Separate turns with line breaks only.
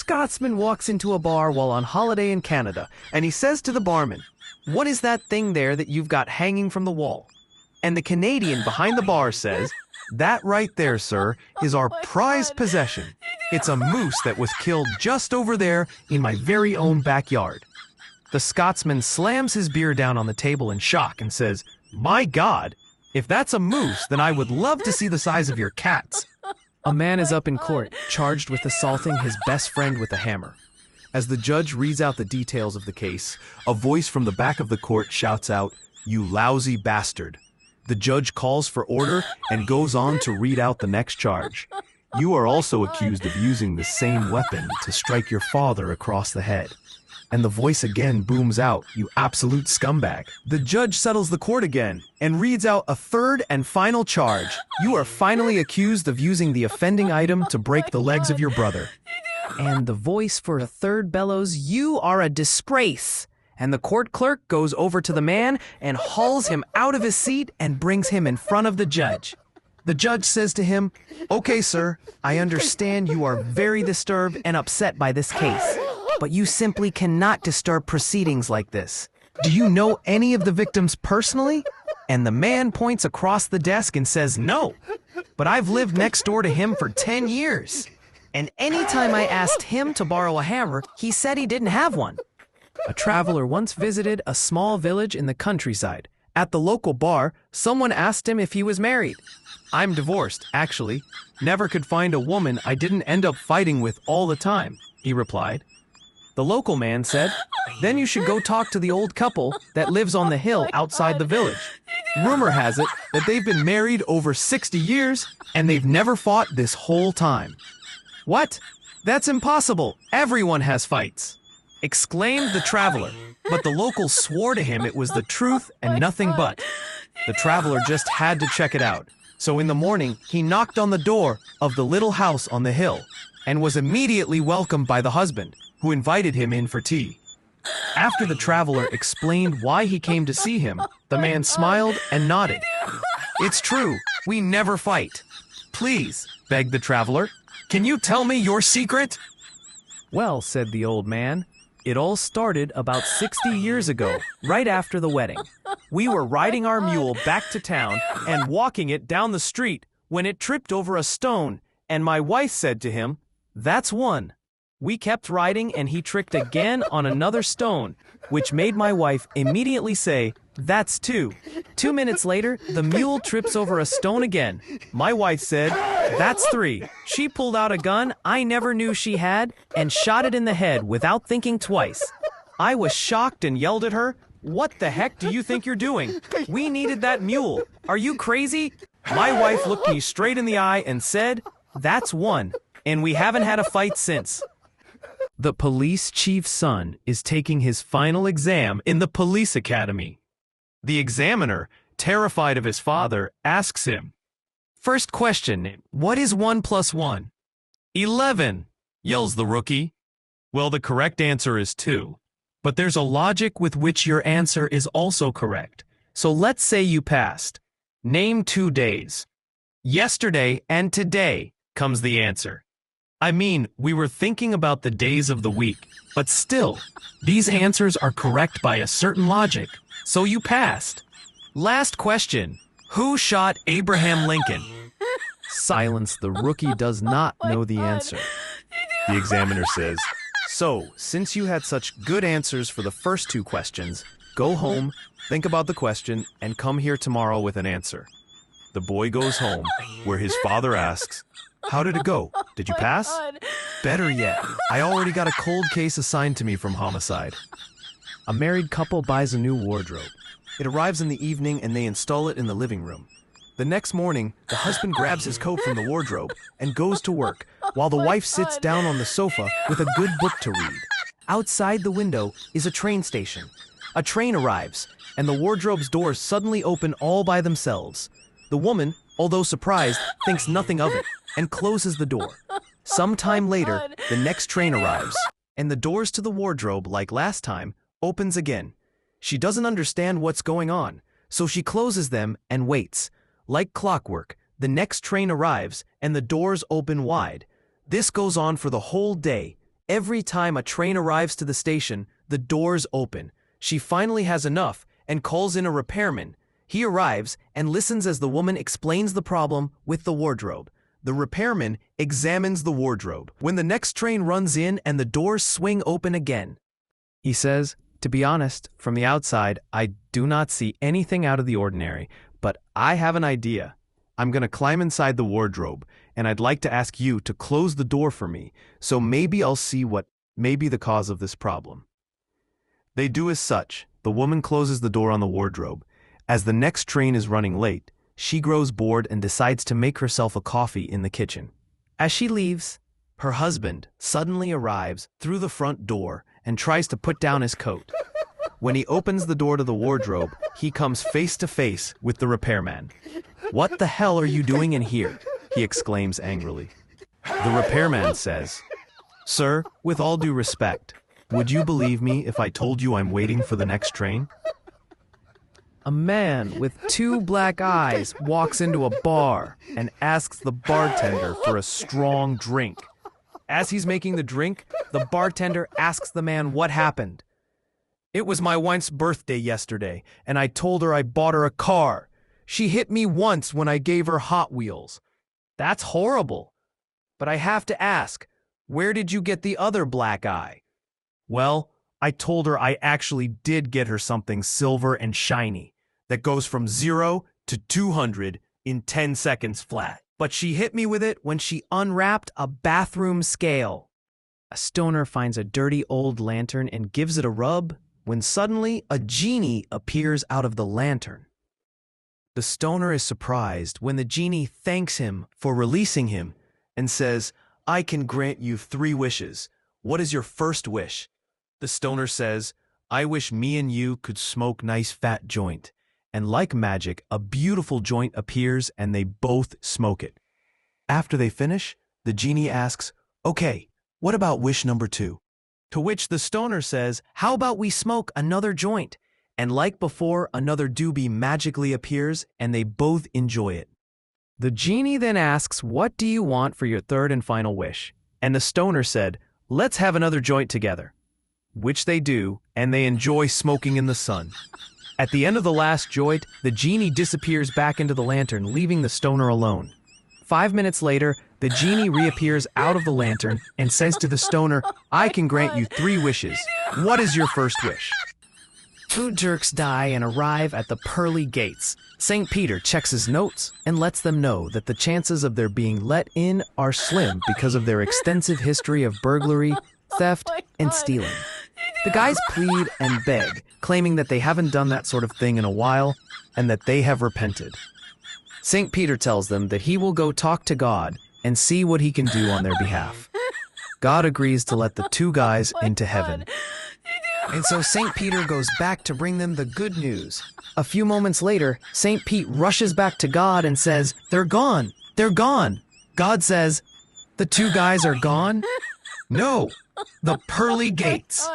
Scotsman walks into a bar while on holiday in Canada, and he says to the barman, "What is that thing there that you've got hanging from the wall?" And the Canadian behind the bar says, "That right there, sir, is our prized possession. It's a moose that was killed just over there in my very own backyard." The Scotsman slams his beer down on the table in shock and says, "My God, if that's a moose, then I would love to see the size of your cats." A man is up in court, charged with assaulting his best friend with a hammer. As the judge reads out the details of the case, a voice from the back of the court shouts out, "You lousy bastard." The judge calls for order and goes on to read out the next charge. "You are also accused of using the same weapon to strike your father across the head." And the voice again booms out, "You absolute scumbag." The judge settles the court again and reads out a third and final charge. "You are finally accused of using the offending item to break the legs of your brother." And the voice for a third bellows, "You are a disgrace." And the court clerk goes over to the man and hauls him out of his seat and brings him in front of the judge. The judge says to him, "Okay, sir, I understand you are very disturbed and upset by this case, but you simply cannot disturb proceedings like this. Do you know any of the victims personally?" And the man points across the desk and says, "No, but I've lived next door to him for 10 years. And anytime I asked him to borrow a hammer, he said he didn't have one." A traveler once visited a small village in the countryside. At the local bar, someone asked him if he was married. "I'm divorced, actually. Never could find a woman I didn't end up fighting with all the time," he replied. The local man said, "Then you should go talk to the old couple that lives on the hill outside the village. Rumor has it that they've been married over 60 years and they've never fought this whole time." "What? That's impossible. Everyone has fights," exclaimed the traveler, but the locals swore to him it was the truth and nothing but. The traveler just had to check it out. So in the morning, he knocked on the door of the little house on the hill and was immediately welcomed by the husband, who invited him in for tea. After the traveler explained why he came to see him, the man smiled and nodded. "It's true, we never fight." "Please," begged the traveler, "can you tell me your secret?" "Well," said the old man, "it all started about 60 years ago, right after the wedding. We were riding our mule back to town and walking it down the street when it tripped over a stone, and my wife said to him, 'That's one.' We kept riding and he tripped again on another stone, which made my wife immediately say, 'That's two.' 2 minutes later, the mule trips over a stone again. My wife said, 'That's three.' She pulled out a gun I never knew she had and shot it in the head without thinking twice. I was shocked and yelled at her, 'What the heck do you think you're doing? We needed that mule. Are you crazy?' My wife looked me straight in the eye and said, 'That's one.' And we haven't had a fight since." The police chief's son is taking his final exam in the police academy. The examiner, terrified of his father, asks him, "First question, what is 1 plus 1? 11, yells the rookie. "Well, the correct answer is 2. But there's a logic with which your answer is also correct. So let's say you passed. Name 2 days." "Yesterday and today," comes the answer. "I mean, we were thinking about the days of the week, but still, these answers are correct by a certain logic, so you passed." Last question, who shot Abraham Lincoln? Silence, the rookie does not know the answer. The examiner says, "So, since you had such good answers for the first 2 questions, go home, think about the question, and come here tomorrow with an answer." The boy goes home, where his father asks, "How did it go? Did you pass?" "Better yet, I already got a cold case assigned to me from homicide." A married couple buys a new wardrobe. It arrives in the evening and they install it in the living room. The next morning, the husband grabs his coat from the wardrobe and goes to work, while the wife sits down on the sofa with a good book to read. Outside the window is a train station. A train arrives, and the wardrobe's doors suddenly open all by themselves. The woman, although surprised, thinks nothing of it and closes the door. Some time later, the next train arrives, and the doors to the wardrobe, like last time, opens again. She doesn't understand what's going on, so she closes them and waits. Like clockwork, the next train arrives and the doors open wide. This goes on for the whole day. Every time a train arrives to the station, the doors open. She finally has enough and calls in a repairman. He arrives and listens as the woman explains the problem with the wardrobe. The repairman examines the wardrobe. When the next train runs in and the doors swing open again, he says, "To be honest, from the outside, I do not see anything out of the ordinary, but I have an idea. I'm going to climb inside the wardrobe, and I'd like to ask you to close the door for me, so maybe I'll see what may be the cause of this problem." They do as such. The woman closes the door on the wardrobe. As the next train is running late, she grows bored and decides to make herself a coffee in the kitchen. As she leaves, her husband suddenly arrives through the front door and tries to put down his coat. When he opens the door to the wardrobe, he comes face to face with the repairman. "What the hell are you doing in here?" he exclaims angrily. The repairman says, "Sir, with all due respect, would you believe me if I told you I'm waiting for the next train?" A man with 2 black eyes walks into a bar and asks the bartender for a strong drink. As he's making the drink, the bartender asks the man what happened. "It was my wife's birthday yesterday, and I told her I bought her a car. She hit me once when I gave her Hot Wheels." "That's horrible. But I have to ask, where did you get the other black eye?" "Well, I told her I actually did get her something silver and shiny that goes from 0 to 200 in 10 seconds flat. But she hit me with it when she unwrapped a bathroom scale." A stoner finds a dirty old lantern and gives it a rub when suddenly a genie appears out of the lantern. The stoner is surprised when the genie thanks him for releasing him and says, "I can grant you 3 wishes. What is your first wish?" The stoner says, "I wish me and you could smoke nice fat joint." And like magic, a beautiful joint appears and they both smoke it. After they finish, the genie asks, "Okay, what about wish number 2? To which the stoner says, "How about we smoke another joint?" And like before, another doobie magically appears and they both enjoy it. The genie then asks, "What do you want for your 3rd and final wish?" And the stoner said, "Let's have another joint together." Which they do, and they enjoy smoking in the sun. At the end of the last joint, the genie disappears back into the lantern, leaving the stoner alone. 5 minutes later, the genie reappears out of the lantern and says to the stoner, "I can grant you 3 wishes. What is your first wish?" 2 jerks die and arrive at the pearly gates. St. Peter checks his notes and lets them know that the chances of their being let in are slim because of their extensive history of burglary, theft, and stealing. The guys plead and beg, claiming that they haven't done that sort of thing in a while and that they have repented. St. Peter tells them that he will go talk to God and see what he can do on their behalf. God agrees to let the 2 guys into heaven. And so St. Peter goes back to bring them the good news. A few moments later, St. Pete rushes back to God and says, "They're gone! They're gone!" God says, "The 2 guys are gone?" "No, the pearly gates."